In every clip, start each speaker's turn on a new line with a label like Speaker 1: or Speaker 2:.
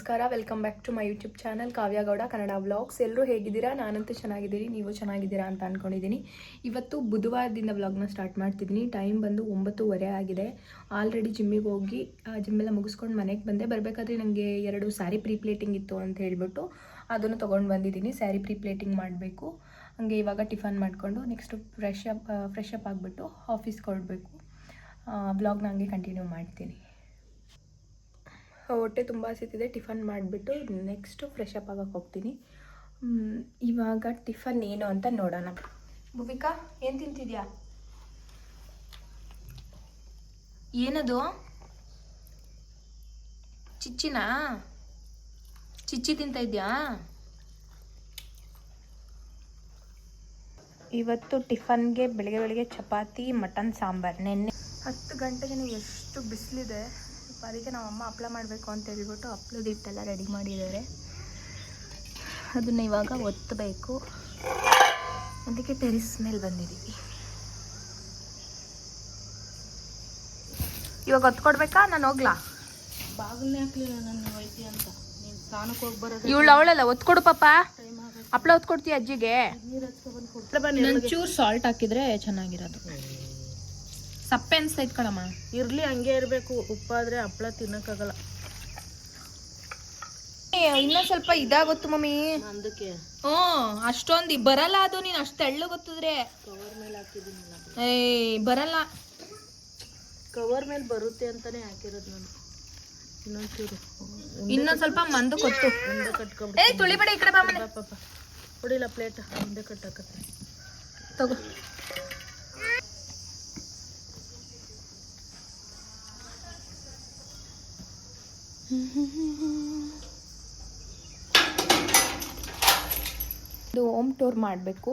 Speaker 1: ನಮಸ್ಕಾರ, welcome back to my YouTube channel Kavya Gowda Kannada vlogs. ಎಲ್ಲರೂ ಹೇಗಿದ್ದೀರಾ? ನಾನಂತೂ ಚೆನ್ನಾಗಿದ್ದೀನಿ, ನೀವು ಚೆನ್ನಾಗಿದ್ದೀರಾ ಅಂತ ಅಂದ್ಕೊಂಡಿದ್ದೀನಿ. ಇವತ್ತು ಬುಧವಾರದಿಂದ ವ್ಲಾಗ್ನ ಸ್ಟಾರ್ಟ್ ಮಾಡ್ತಿದ್ದೀನಿ. ಟೈಮ್ ಬಂದು 9:30 ಆಗಿದೆ. ಆಲ್ರೆಡಿ ಜಿಮ್ಮಿಗೆ ಹೋಗಿ ಜಿಮ್ಮೆಲ್ಲ ಮುಗಿಸ್ಕೊಂಡು ಮನೆಗೆ ಬಂದೆ. ಬರಬೇಕಾದ್ರೆ ನನಗೆ 2 ಸ್ಯಾರಿ ಪ್ಲೇಟಿಂಗ್ ಇತ್ತು ಅಂತ ಹೇಳಿಬಿಟ್ಟು ಅದನ್ನು ತೊಗೊಂಡು ಬಂದಿದ್ದೀನಿ. ಸ್ಯಾರಿ ಪ್ಲೇಟಿಂಗ್ ಮಾಡಬೇಕು. ಹಾಗೆ ಇವಾಗ ಟಿಫನ್ ಮಾಡಿಕೊಂಡು ನೆಕ್ಸ್ಟು ಫ್ರೆಶ್ ಅಪ್ ಆಗಿಬಿಟ್ಟು ಆಫೀಸ್ಗೆ ಹೊರಡಬೇಕು. ವ್ಲಾಗ್ನ ಹಂಗೆ ಕಂಟಿನ್ಯೂ ಮಾಡ್ತೀನಿ. ಹೊಟ್ಟೆ ತುಂಬ ಹಸಿತಿದೆ. ಟಿಫನ್ ಮಾಡಿಬಿಟ್ಟು ನೆಕ್ಸ್ಟು ಫ್ರೆಶ್ ಅಪ್ ಆಗಕ್ಕೆ ಹೋಗ್ತೀನಿ. ಇವಾಗ ಟಿಫನ್ ಏನು ಅಂತ ನೋಡೋಣ. ಭೂಮಿಕಾ, ಏನು ತಿಂತಿದ್ಯಾ? ಏನದು? ಚಿಚ್ಚಿನಾ? ಚಿಚ್ಚಿ ತಿಂತ ಇದೆಯಾ? ಇವತ್ತು ಟಿಫನ್ಗೆ ಬೆಳಗ್ಗೆ ಚಪಾತಿ ಮಟನ್ ಸಾಂಬಾರು. ನೆನ್ನೆ 10 ಗಂಟೆಗೆ ಎಷ್ಟು ಬಿಸಿಲಿದೆ, ಅದಕ್ಕೆ ನಾವು ಅಮ್ಮ ಹಪ್ಪಳ ಮಾಡಬೇಕು ಅಂತ ಹೇಳ್ಬಿಟ್ಟು ಹಪ್ಪಳದ ಹಿಟ್ಟೆಲ್ಲ ರೆಡಿ ಮಾಡಿದ್ದಾರೆ. ಅದನ್ನು ಇವಾಗ ಒತ್ತಬೇಕು. ಅದಕ್ಕೆ ಟೆರಿಸ್ ಮೇಲೆ ಬಂದಿದ್ದೀವಿ. ಇವಾಗ ಒತ್ಕೊಡ್ಬೇಕಾ? ನಾನು ಹೋಗ್ಲಾ?
Speaker 2: ಬಾಗಿಲೇ ಹಾಕ್ಲಿಲ್ಲ ನಾನು ಹೋಯ್ತಿ ಅಂತ. ನೀನು ಸ್ನಾನಕ್ಕೆ ಹೋಗಿ ಬರೋದು.
Speaker 1: ಇವಳು ಅವಳಲ್ಲ, ಒತ್ಕೊಡು ಪಾಪ. ಹಪ್ಪಳ ಒತ್ಕೊಡ್ತೀಯ ಅಜ್ಜಿಗೆ? ಒಂಚೂರು ಸಾಲ್ಟ್ ಹಾಕಿದ್ರೆ ಚೆನ್ನಾಗಿರೋದು. ಸಪ್ಪೆ ಅನ್ಸ್ತೈತ್ ಕಣಮ್ಮ.
Speaker 2: ಇರ್ಲಿ, ಹಂಗೆ ಇರಬೇಕು. ಉಪ್ಪಾದ್ರೆ ಹಪ್ಪಳ ತಿನ್ನಕ್ಕಾಗಲ್ಲ.
Speaker 1: ಇನ್ನೊಂದು ಸ್ವಲ್ಪ ಇದಾಗೊತ್ತು ಮಮ್ಮಿ.
Speaker 2: ಅದಕ್ಕೆ
Speaker 1: ಅಷ್ಟೊಂದು ಬರಲ್ಲ ಅದು. ನೀನು ಅಷ್ಟು ತೆಳ್ಳು ಗೊತ್ತಿದ್ರೆ
Speaker 2: ಕವರ್ ಮೇಲೆ ಹಾಕಿದ್ದೀನಿಲ್ಲ.
Speaker 1: ಬರಲ್ಲ.
Speaker 2: ಕವರ್ ಮೇಲೆ ಬರುತ್ತೆ ಅಂತಾನೆ ಹಾಕಿರೋದು ನಾನು.
Speaker 1: ಇನ್ನೊಂದು ಸ್ವಲ್ಪ ಮಂದು ಕೊಟ್ಟು
Speaker 2: ಮುಂದೆ ಕಟ್ಕೊಂಡ್ಬಿಟ್ಟು
Speaker 1: ತುಳಿಬೇಡ. ಈ ಕಡೆ ಬಾಮನೆ
Speaker 2: ಪಾಪ ಹೊಡಿಲ್ಲ ಪ್ಲೇಟ್ ಮುಂದೆ ಕಟ್ಟಾಕತ್ತೆ.
Speaker 1: ತಗೋ. ಇದು ಹೋಮ್ ಟೂರ್ ಮಾಡಬೇಕು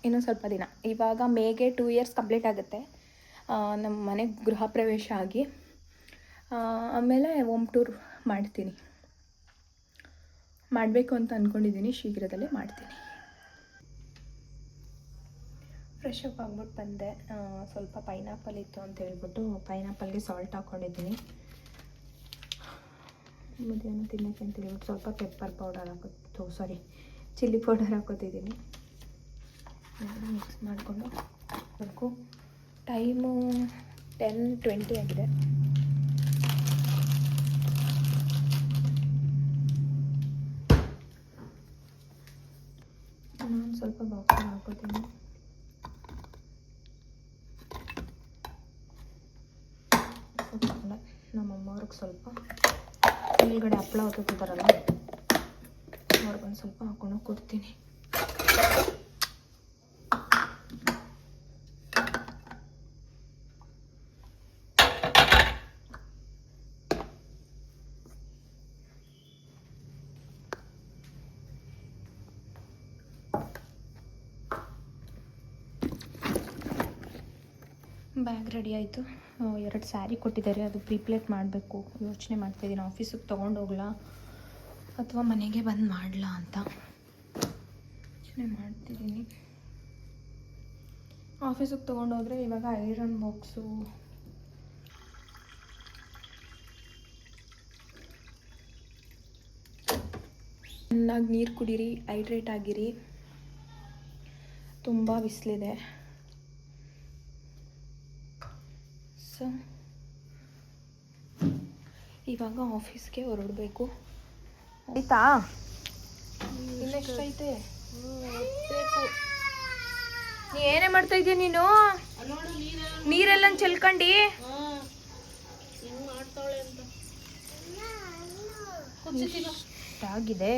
Speaker 1: ಇನ್ನೊಂದು ಸ್ವಲ್ಪ ದಿನ. ಇವಾಗ ಮೇಗೆ 2 ಇಯರ್ಸ್ ಕಂಪ್ಲೀಟ್ ಆಗುತ್ತೆ ನಮ್ಮ ಮನೆಗೆ ಗೃಹ ಪ್ರವೇಶ ಆಗಿ. ಆಮೇಲೆ ಹೋಮ್ ಟೂರ್ ಮಾಡಬೇಕು ಅಂತ ಅಂದ್ಕೊಂಡಿದ್ದೀನಿ. ಶೀಘ್ರದಲ್ಲೇ ಮಾಡ್ತೀನಿ. ಫ್ರೆಶ್ ಅಪ್ ಆಗ್ಬಿಟ್ಟು ಬಂದೆ. ಸ್ವಲ್ಪ ಪೈನಾಪಲ್ ಇತ್ತು ಅಂತ ಹೇಳ್ಬಿಟ್ಟು ಪೈನಾಪಲ್ಗೆ ಸಾಲ್ಟ್ ಹಾಕ್ಕೊಂಡಿದ್ದೀನಿ. ಮಧ್ಯಾಹ್ನ ತಿನ್ನೋಕ್ಕೆ ಅಂತ ಹೇಳ್ಬಿಟ್ಟು ಸ್ವಲ್ಪ ಪೆಪ್ಪರ್ ಪೌಡರ್ ಚಿಲ್ಲಿ ಪೌಡರ್ ಹಾಕೋತಿದ್ದೀನಿ. ಮಿಕ್ಸ್ ಮಾಡಿಕೊಂಡು ಬೇಕು. ಟೈಮು 10:20 ಆಗಿದೆ. ನಾನು ಸ್ವಲ್ಪ ಬಾಕ್ಸ್ ಹಾಕೋತೀನಿ. ನಮ್ಮಮ್ಮವ್ರಿಗೆ ಸ್ವಲ್ಪ ಮೇಲ್ಗಡೆ ಹಪ್ಪಳ ಹೊತ್ತಿದ್ದಾರಲ್ಲ, ಅವ್ರಿಗೊಂದು ಸ್ವಲ್ಪ ಹಾಕೊಂಡು ಕೊಡ್ತೀನಿ. ಬ್ಯಾಗ್ ರೆಡಿ ಆಯಿತು. 2 ಸ್ಯಾರಿ ಕೊಟ್ಟಿದ್ದಾರೆ, ಅದು ಪ್ಲೇಟ್ ಮಾಡಬೇಕು. ಯೋಚನೆ ಮಾಡ್ತಾಯಿದ್ದೀನಿ ಆಫೀಸಿಗೆ ತೊಗೊಂಡೋಗ್ಲಾ ಅಥವಾ ಮನೆಗೆ ಬಂದು ಮಾಡಲಾ ಅಂತ ಯೋಚನೆ ಮಾಡ್ತಿದ್ದೀನಿ. ಆಫೀಸಿಗೆ ತೊಗೊಂಡೋದ್ರೆ ಇವಾಗ ಐರನ್ ಬಾಕ್ಸು, ಚೆನ್ನಾಗಿ ನೀರು ಕುಡೀರಿ, ಹೈಡ್ರೇಟ್ ಆಗಿರಿ. ತುಂಬ ಬಿಸಿಲಿದೆ. ಸೊ ಇವಾಗ ಆಫೀಸ್ಗೆ ಹೊರಡಬೇಕು. ಆಯ್ತಾ? ಇನ್ನೆಷ್ಟೈತೆ? ನೀ ಏನೇ ಮಾಡ್ತಾ ಇದೀಯ ನೀನು? ನೀರೆಲ್ಲ ಚೆಲ್ಕಂಡು ಆಗಿದೆ.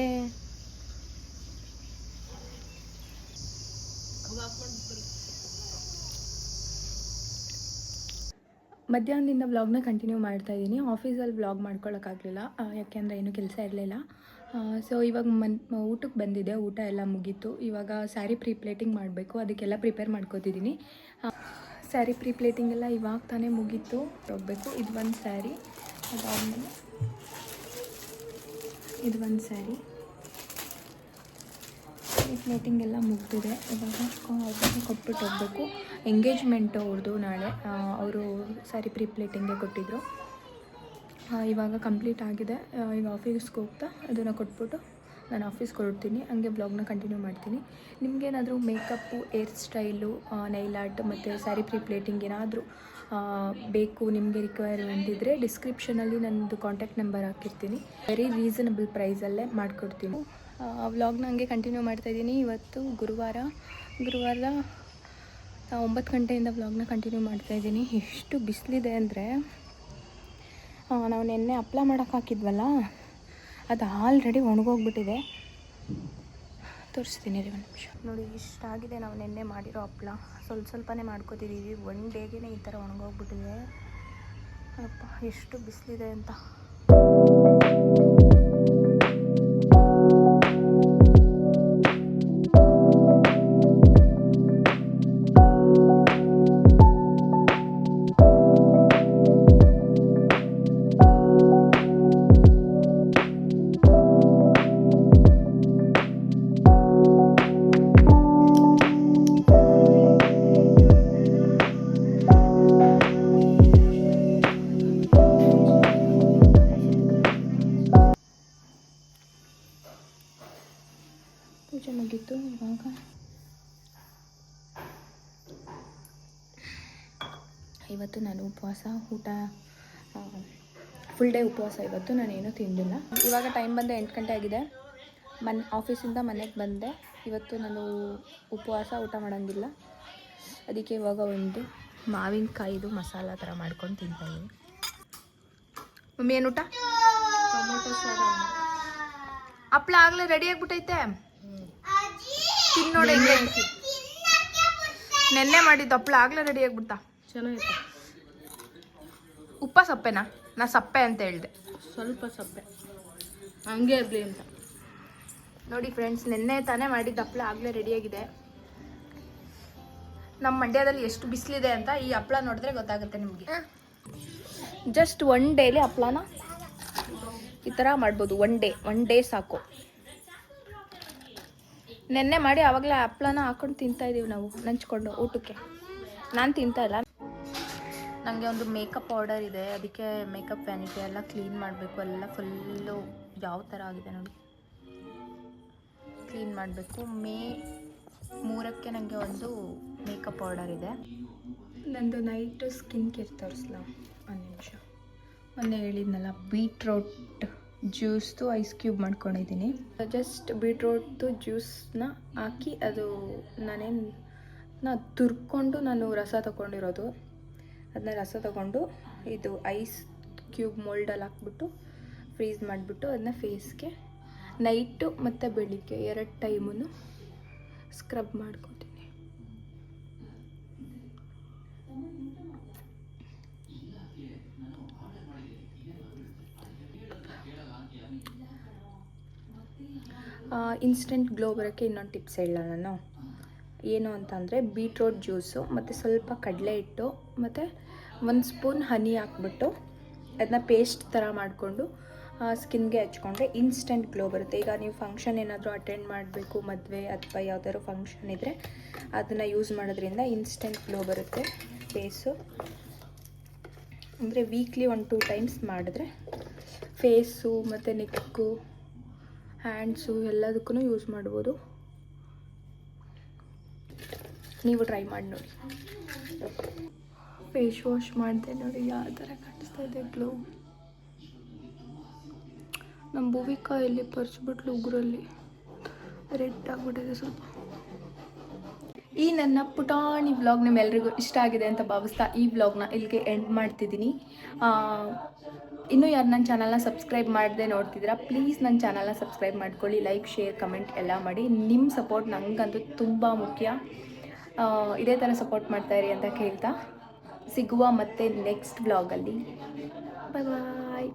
Speaker 1: ಮಧ್ಯಾಹ್ನದಿಂದ ವ್ಲಾಗ್ನ ಕಂಟಿನ್ಯೂ ಮಾಡ್ತಾ ಇದ್ದೀನಿ. ಆಫೀಸಲ್ಲಿ ವ್ಲಾಗ್ ಮಾಡ್ಕೊಳ್ಳೋಕ್ಕಾಗಲಿಲ್ಲ, ಯಾಕೆಂದರೆ ಏನೂ ಕೆಲಸ ಇರಲಿಲ್ಲ. ಸೊ ಇವಾಗ ಊಟಕ್ಕೆ ಬಂದಿದೆ. ಊಟ ಎಲ್ಲ ಮುಗೀತು. ಇವಾಗ ಸ್ಯಾರಿ ಪ್ಲೇಟಿಂಗ್ ಮಾಡಬೇಕು, ಅದಕ್ಕೆಲ್ಲ ಪ್ರಿಪೇರ್ ಮಾಡ್ಕೋತಿದ್ದೀನಿ. ಸ್ಯಾರಿ ಪ್ಲೇಟಿಂಗ್ ಎಲ್ಲ ಇವಾಗ ತಾನೇ ಮುಗೀತು. ಹೋಗಬೇಕು. ಇದು ಒಂದು ಸ್ಯಾರಿ, ಅದಾದಮೇಲೆ ಇದು ಒಂದು ಸ್ಯಾರಿ. ಈ ಪ್ಲೇಟಿಂಗ್ ಎಲ್ಲ ಮುಗ್ದಿದೆ. ಇವಾಗ ಅವ್ರಿಗೆ ಕೊಟ್ಬಿಟ್ಟು ಹೋಗಬೇಕು. ಎಂಗೇಜ್ಮೆಂಟು ಅವ್ರದ್ದು ನಾಳೆ. ಅವರು ಸ್ಯಾರಿ ಪ್ಲೇಟಿಂಗ್ಗೆ ಕೊಟ್ಟಿದ್ದರು. ಇವಾಗ ಕಂಪ್ಲೀಟ್ ಆಗಿದೆ. ಈಗ ಆಫೀಸ್ಗೆ ಹೋಗ್ತಾ ಅದನ್ನು ಕೊಟ್ಬಿಟ್ಟು ನಾನು ಆಫೀಸ್ಗೆ ಹೊರಡ್ತೀನಿ. ಹಂಗೆ ಬ್ಲಾಗ್ನ ಕಂಟಿನ್ಯೂ ಮಾಡ್ತೀನಿ. ನಿಮಗೇನಾದರೂ makeup, air style, Nile art ಮತ್ತು ಸ್ಯಾರಿ ಪ್ಲೇಟಿಂಗ್ ಏನಾದರೂ ಬೇಕು, ನಿಮಗೆ ರಿಕ್ವೈರ್ಮೆಂಟ್ ಇದ್ದರೆ ಡಿಸ್ಕ್ರಿಪ್ಷನಲ್ಲಿ ನನ್ನದು ಕಾಂಟ್ಯಾಕ್ಟ್ ನಂಬರ್ ಹಾಕಿರ್ತೀನಿ. ವೆರಿ ರೀಸನಬಲ್ ಪ್ರೈಸಲ್ಲೇ ಮಾಡಿಕೊಡ್ತೀನಿ. ವ್ಲಾಗ್ನ ಹಂಗೆ ಕಂಟಿನ್ಯೂ ಮಾಡ್ತಾಯಿದ್ದೀನಿ. ಇವತ್ತು ಗುರುವಾರದ 9 ಗಂಟೆಯಿಂದ ವ್ಲಾಗ್ನ ಕಂಟಿನ್ಯೂ ಮಾಡ್ತಾಯಿದ್ದೀನಿ. ಎಷ್ಟು ಬಿಸಿಲಿದೆ ಅಂದರೆ ನಾವು ನೆನ್ನೆ ಹಪ್ಳ ಮಾಡೋಕ್ಕೆ ಹಾಕಿದ್ವಲ್ಲ, ಅದು ಆಲ್ರೆಡಿ ಒಣಗೋಗ್ಬಿಟ್ಟಿದೆ. ತೋರಿಸ್ತೀನಿ ರೀ, ಒಂದು ನಿಮಿಷ. ನೋಡಿ, ಇಷ್ಟಾಗಿದೆ ನಾವು ನೆನ್ನೆ ಮಾಡಿರೋ ಹಪ್ಳ. ಸ್ವಲ್ಪನೇ ಮಾಡ್ಕೋತಿದ್ದೀವಿ. 1 ಡೇಗೆ ಈ ಥರ ಒಣಗೋಗ್ಬಿಟ್ಟಿದೆ. ಅಪ್ಪ, ಎಷ್ಟು ಬಿಸಿಲಿದೆ ಅಂತ. ಪೂಜೆ ಮುಗೀತು. ಇವಾಗ ಇವತ್ತು ನಾನು ಉಪವಾಸ, ಊಟ ಫುಲ್ ಡೇ ಉಪವಾಸ. ಇವತ್ತು ನಾನೇನೂ ತಿಂದಿಲ್ಲ. ಇವಾಗ ಟೈಮ್ ಬಂದು 8 ಗಂಟೆ ಆಗಿದೆ. ಆಫೀಸಿಂದ ಮನೆಗೆ ಬಂದೆ. ಇವತ್ತು ನಾನು ಉಪವಾಸ, ಊಟ ಮಾಡೋಂಗಿಲ್ಲ. ಅದಕ್ಕೆ ಇವಾಗ ಒಂದು ಮಾವಿನಕಾಯಿದು ಮಸಾಲ ಥರ ಮಾಡ್ಕೊಂಡು ತಿಂತಾಯಿದ್ದೀನಿ. ಮಮ್ಮಿ, ಏನು ಊಟ?
Speaker 2: ಟೊಮೊಟೊ ಸಾರು.
Speaker 1: ಹಪ್ಳ ಆಗಲೇ ರೆಡಿ ಆಗಿಬಿಟ್ಟೈತೆ. ತಿನ್ನೋಡೆ. ನೆನ್ನೆ ಮಾಡಿದ್ದು ಹಪ್ಳ ಆಗಲೇ ರೆಡಿ ಆಗಿಬಿಡ್ತಾ.
Speaker 2: ಚೆನ್ನಾಗಿತ್ತು.
Speaker 1: ಉಪ್ಪ ಸಪ್ಪೆನಾ? ನಾ ಸಪ್ಪೆ ಅಂತ ಹೇಳಿದೆ.
Speaker 2: ಸ್ವಲ್ಪ ಸಪ್ಪೆ, ಹಂಗೆ ಇರಲಿ ಅಂತ.
Speaker 1: ನೋಡಿ ಫ್ರೆಂಡ್ಸ್, ನೆನ್ನೆ ತಾನೇ ಮಾಡಿದ್ದು ಹಪ್ಳ ಆಗಲೇ ರೆಡಿಯಾಗಿದೆ. ನಮ್ಮ ಮಂಡ್ಯದಲ್ಲಿ ಎಷ್ಟು ಬಿಸಿಲಿದೆ ಅಂತ ಈ ಹಪ್ಳ ನೋಡಿದ್ರೆ ಗೊತ್ತಾಗುತ್ತೆ ನಿಮಗೆ. ಜಸ್ಟ್ 1 ಡೇಲಿ ಹಪ್ಳನ ಈ ಥರ ಮಾಡ್ಬೋದು. 1 ಡೇ ಸಾಕು. ನೆನ್ನೆ ಮಾಡಿ ಆವಾಗಲೇ ಹಪ್ಳನ ಹಾಕೊಂಡು ತಿಂತಾಯಿದ್ದೀವಿ ನಾವು, ನಂಚ್ಕೊಂಡು ಊಟಕ್ಕೆ. ನಾನು ತಿಂತಾ ಇಲ್ಲ. ನನಗೆ ಒಂದು ಮೇಕಪ್ ಆರ್ಡರ್ ಇದೆ. ಅದಕ್ಕೆ ಮೇಕಪ್ ವ್ಯಾನಿಟಿ ಎಲ್ಲ ಕ್ಲೀನ್ ಮಾಡಬೇಕು. ಎಲ್ಲ ಫುಲ್ಲು ಯಾವ ಥರ ಆಗಿದೆ ನೋಡಿ, ಕ್ಲೀನ್ ಮಾಡಬೇಕು. ಮೇ 3ಕ್ಕೆ ನನಗೆ ಒಂದು ಮೇಕಪ್ ಆರ್ಡರ್ ಇದೆ. ನಂದು ನೈಟು ಸ್ಕಿನ್ ಕೇರ್ ತೋರಿಸ್ಲಾ? ಒಂದು ನಿಮಿಷ. ಮೊನ್ನೆ ಹೇಳಿದ್ನಲ್ಲ, ಬೀಟ್ರೋಟ್ ಜ್ಯೂಸ್ದು ಐಸ್ ಕ್ಯೂಬ್ ಮಾಡ್ಕೊಂಡಿದ್ದೀನಿ. ಜಸ್ಟ್ ಬೀಟ್ರೋಟ್ದು ಜ್ಯೂಸನ್ನ ಹಾಕಿ, ಅದು ತುರ್ಕೊಂಡು ನಾನು ರಸ ತಗೊಂಡಿರೋದು. ಅದನ್ನ ರಸ ತಗೊಂಡು ಇದು ಐಸ್ ಕ್ಯೂಬ್ ಮೋಲ್ಡಲ್ಲಿ ಹಾಕ್ಬಿಟ್ಟು ಫ್ರೀಸ್ ಮಾಡಿಬಿಟ್ಟು ಅದನ್ನ ಫೇಸ್ಗೆ ನೈಟು ಮತ್ತು ಬೆಳಿಗ್ಗೆ 2 ಟೈಮೂ ಸ್ಕ್ರಬ್ ಮಾಡ್ಕೊತೀನಿ. ಇನ್ಸ್ಟೆಂಟ್ ಗ್ಲೋ ಬರೋಕ್ಕೆ ಇನ್ನೊಂದು ಟಿಪ್ಸ್ ಹೇಳಲ್ಲ ನಾನು. ಏನು ಅಂತಂದರೆ, ಬೀಟ್ರೋಟ್ ಜ್ಯೂಸು ಮತ್ತು ಸ್ವಲ್ಪ ಕಡಲೆ ಹಿಟ್ಟು ಮತ್ತು 1 ಸ್ಪೂನ್ ಹನಿ ಹಾಕ್ಬಿಟ್ಟು ಅದನ್ನ ಪೇಸ್ಟ್ ಥರ ಮಾಡಿಕೊಂಡು ಸ್ಕಿನ್ಗೆ ಹಚ್ಕೊಂಡ್ರೆ ಇನ್ಸ್ಟೆಂಟ್ ಗ್ಲೋ ಬರುತ್ತೆ. ಈಗ ನೀವು ಫಂಕ್ಷನ್ ಏನಾದರೂ ಅಟೆಂಡ್ ಮಾಡಬೇಕು, ಮದುವೆ ಅಥವಾ ಯಾವುದಾದ್ರು ಫಂಕ್ಷನ್ ಇದ್ದರೆ ಅದನ್ನು ಯೂಸ್ ಮಾಡೋದ್ರಿಂದ ಇನ್ಸ್ಟೆಂಟ್ ಗ್ಲೋ ಬರುತ್ತೆ ಫೇಸು. ಅಂದರೆ ವೀಕ್ಲಿ 1-2 ಟೈಮ್ಸ್ ಮಾಡಿದ್ರೆ ಫೇಸು ಮತ್ತು ನೆಕ್ಕು, ಹ್ಯಾಂಡ್ಸು ಎಲ್ಲದಕ್ಕೂ ಯೂಸ್ ಮಾಡ್ಬೋದು. ನೀವು ಟ್ರೈ ಮಾಡಿ ನೋಡಿ. ಫೇಸ್ ವಾಶ್ ಮಾಡಿದೆ ನೋಡಿ, ಯಾವ ಥರ ಕಾಣಿಸ್ತಾ ಇದೆ ಗ್ಲೋ. ನಮ್ಮ ಭೂವಿಕಾ ಇಲ್ಲಿ ಪರ್ಚ್ಬಿಟ್ಲು ಉಗುರಲ್ಲಿ, ರೆಡ್ ಆಗಿಬಿಟ್ಟಿದೆ ಸ್ವಲ್ಪ. ಈ ನನ್ನ ಪುಟಾಣಿ ವ್ಲಾಗ್ ನಿಮ್ಮೆಲ್ಲರಿಗೂ ಇಷ್ಟ ಆಗಿದೆ ಅಂತ ಭಾವಿಸ್ತಾ ಈ ವ್ಲಾಗ್ನ ಇಲ್ಲಿಗೆ ಎಂಡ್ ಮಾಡ್ತಿದ್ದೀನಿ. ಇನ್ನೂ ಯಾರು ನನ್ನ ಚಾನಲ್ನ ಸಬ್ಸ್ಕ್ರೈಬ್ ಮಾಡದೆ ನೋಡ್ತಿದ್ದೀರಾ, ಪ್ಲೀಸ್ ನನ್ನ ಚಾನಲ್ನ ಸಬ್ಸ್ಕ್ರೈಬ್ ಮಾಡ್ಕೊಳ್ಳಿ. ಲೈಕ್, ಶೇರ್, ಕಮೆಂಟ್ ಎಲ್ಲ ಮಾಡಿ. ನಿಮ್ಮ ಸಪೋರ್ಟ್ ನನಗಂತೂ ತುಂಬ ಮುಖ್ಯ. ಇದೇ ಥರ ಸಪೋರ್ಟ್ ಮಾಡ್ತಾಯಿರಿ ಅಂತ ಕೇಳ್ತಾ ಸಿಗುವ ಮತ್ತೆ ನೆಕ್ಸ್ಟ್ ವ್ಲಾಗಲ್ಲಿ. ಬಾಯ್ ಬಾಯ್.